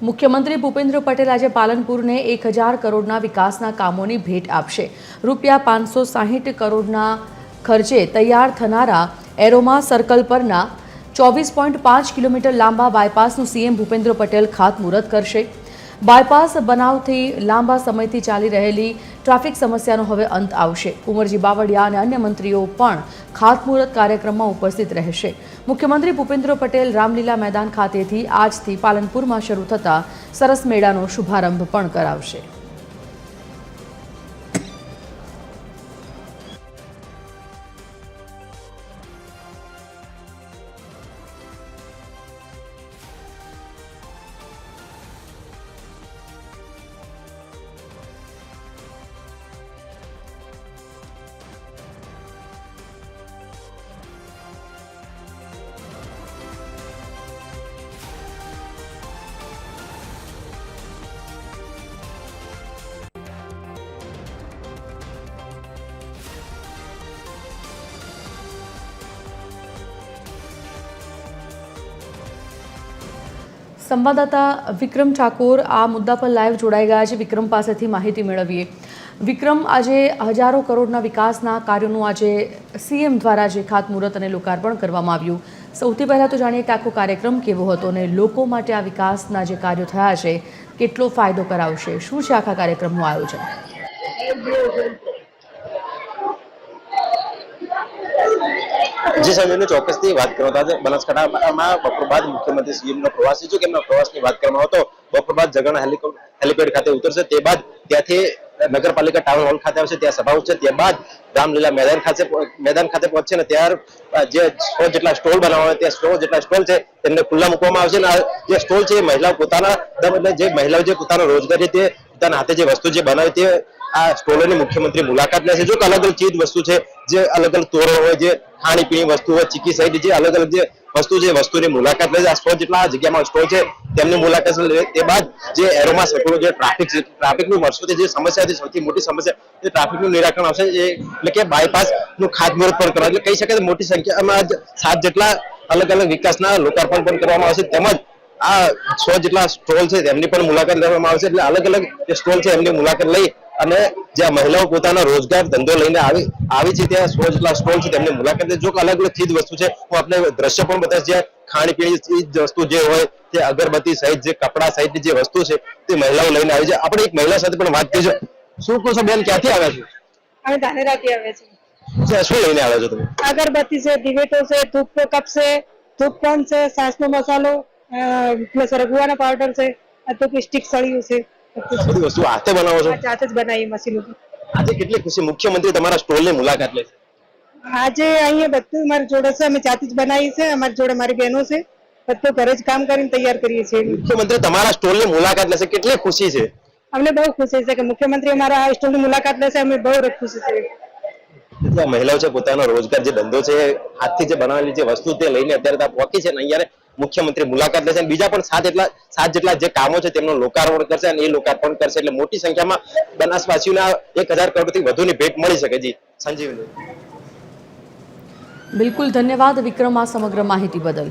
મુખ્યમંત્રી ભૂપેન્દ્ર પટેલ આજે પાલનપુરને 1000 કરોડના વિકાસના કામોની ભેટ આપશે। રૂપિયા 560 કરોડના ખર્ચે તૈયાર થનારા એરોમા સર્કલ પરના 24.5 કિલોમીટર લાંબા બાયપાસનું સીએમ ભૂપેન્દ્ર પટેલ ખાતમુહૂર્ત કરશે। બાયપાસ બનાવથી લાંબા સમયથી ચાલી રહેલી ટ્રાફિક સમસ્યાનો હવે અંત આવશે। કુંવરજી બાવળિયા અને અન્ય મંત્રીઓ પણ ખાતમુહૂર્ત કાર્યક્રમમાં ઉપસ્થિત રહેશે। મુખ્યમંત્રી ભૂપેન્દ્ર પટેલ રામલીલા મેદાન ખાતેથી આજથી પાલનપુરમાં શરૂ થતા સરસ મેળાનો શુભારંભ પણ કરાવશે। સંવાદદાતા વિક્રમ ઠાકોર આ મુદ્દા પર લાઈવ જોડાઈ ગયા છે। વિક્રમ પાસેથી માહિતી મેળવીએ। વિક્રમ, આજે હજારો કરોડના વિકાસના કાર્યોનું આજે સીએમ દ્વારા જે ખાતમુહૂર્ત અને લોકાર્પણ કરવામાં આવ્યું, સૌથી પહેલાં તો જાણીએ કે આખો કાર્યક્રમ કેવો હતો અને લોકો માટે આ વિકાસના જે કાર્યો થયા છે કેટલો ફાયદો કરાવશે, શું છે આખા કાર્યક્રમનું આયોજન? जी सर, ચોક્કસથી વાત કરવા હતા બનાસકાંઠામાં બપોર બાદ મુખ્યમંત્રી સીએમનો પ્રવાસ છે। જો કે એમના પ્રવાસની વાત કરવામાં આવે તો બપોર બાદ જગણા હેલિપેડ ખાતે ઉતરશે, તે બાદ ત્યાંથી નગરપાલિકા ટાઉન હોલ ખાતે આવશે, ત્યાં સભા છે, ત્યારબાદ રામલીલા મેદાન ખાતે પહોંચશે ને ત્યાર જે 100 જેટલા સ્ટોલ બનાવવા હોય ત્યાં 100 જેટલા સ્ટોલ છે તેમને ખુલ્લા મૂકવામાં આવશે। અને જે સ્ટોલ છે એ મહિલાઓ પોતાના જે મહિલાઓ જે પોતાનો રોજગાર છે તે પોતાના હાથે જે વસ્તુ જે બનાવે તે આ સ્ટોલોની મુખ્યમંત્રી મુલાકાત લેશે। જો કે અલગ અલગ ચીજ વસ્તુ છે, જે અલગ અલગ તોરણ હોય, જે ખાણીપીણી વસ્તુ હોય, ચીકી સહિત જે અલગ અલગ જે વસ્તુ છે વસ્તુની મુલાકાત લેશે। આ 100 જેટલા જગ્યામાં સ્ટોલ છે તેમની મુલાકાત લે, તે બાદ જે એરોમા સર્કલ જે ટ્રાફિકનું વર્ષોથી જે સમસ્યા છે, સૌથી મોટી સમસ્યા એ ટ્રાફિકનું નિરાકરણ આવશે, એટલે કે બાયપાસનું ખાતમુહૂર્ત પણ કરવા, એટલે કહી શકાય મોટી સંખ્યામાં 7 જેટલા અલગ અલગ વિકાસના લોકાર્પણ પણ કરવામાં આવશે। તેમજ આ 100 જેટલા સ્ટોલ છે તેમની પણ મુલાકાત લેવામાં આવશે। એટલે અલગ અલગ જે સ્ટોલ છે એમની મુલાકાત લઈ અને જે મહિલાઓ પોતાનો રોજગાર ધંધો લઈને આવી છે ત્યાં 100 જેટલા સ્ટોલ છે તેમની મુલાકાત લે। જો કે અલગ અલગ ચીજ વસ્તુ છે, હું આપણે દ્રશ્ય પણ બતાવીશ, જે ખાણીપીણી ચીજ વસ્તુ જે હોય તે અગરબત્તી સહિત જે કપડા સહિતની જે વસ્તુ છે તે મહિલાઓ લઈને આવી છે। આપણે એક મહિલા સાથે પણ વાત કરીશું। શું કહો છો બેન, ક્યાંથી આવ્યા છો? અમે ધાનેરાથી આવ્યા છીએ। શું લઈને આવ્યા છો તમે? અગરબત્તી છે, દિવેટો છે, ધૂપ કપ છે, ધૂપ કોન છે, સાસનો મસાલો, પ્લસ રગવાનો પાવડર છે, તો કે સ્ટિક સળિયું છે, બધી વસ્તુ હાથે બનાવો છો? જાતે જ બનાવી મશીન ઉપર। આજે કેટલી ખુશી, મુખ્યમંત્રી તમારા સ્ટોલની મુલાકાત લે છે। આજે અહીંયા બધું મારી જોડે છે, અમે જાતે જ બનાવી છે, અમારી જોડે મારી બહેનો છે, બધું ઘરે જ કામ કરીને તૈયાર કરીએ છીએ। મુખ્યમંત્રી તમારા સ્ટોલની મુલાકાત લેશે, કેટલી ખુશી છે? અમને બહુ ખુશી છે કે મુખ્યમંત્રી અમારા આ સ્ટોલની મુલાકાત લેશે, અમે બહુ ખુશી છે। મહિલાઓ છે પોતાનો રોજગાર જે ધંધો છે હાથથી જે બનાવેલી જે વસ્તુ તે લઈને અત્યારે ત્યાં પહોંચી છે ને અહીંયા મુખ્યમંત્રી મુલાકાત લેશે। બીજા પણ 7 જેટલા જે કામો છે તેમનું લોકાર્પણ કરશે અને એ લોકાર્પણ કરશે, એટલે મોટી સંખ્યામાં બનાસવાસીઓને 1000 કરોડથી વધુની ભેટ મળી શકે। જી સંજીવની। બિલકુલ, ધન્યવાદ વિક્રમ આ સમગ્ર માહિતી બદલ।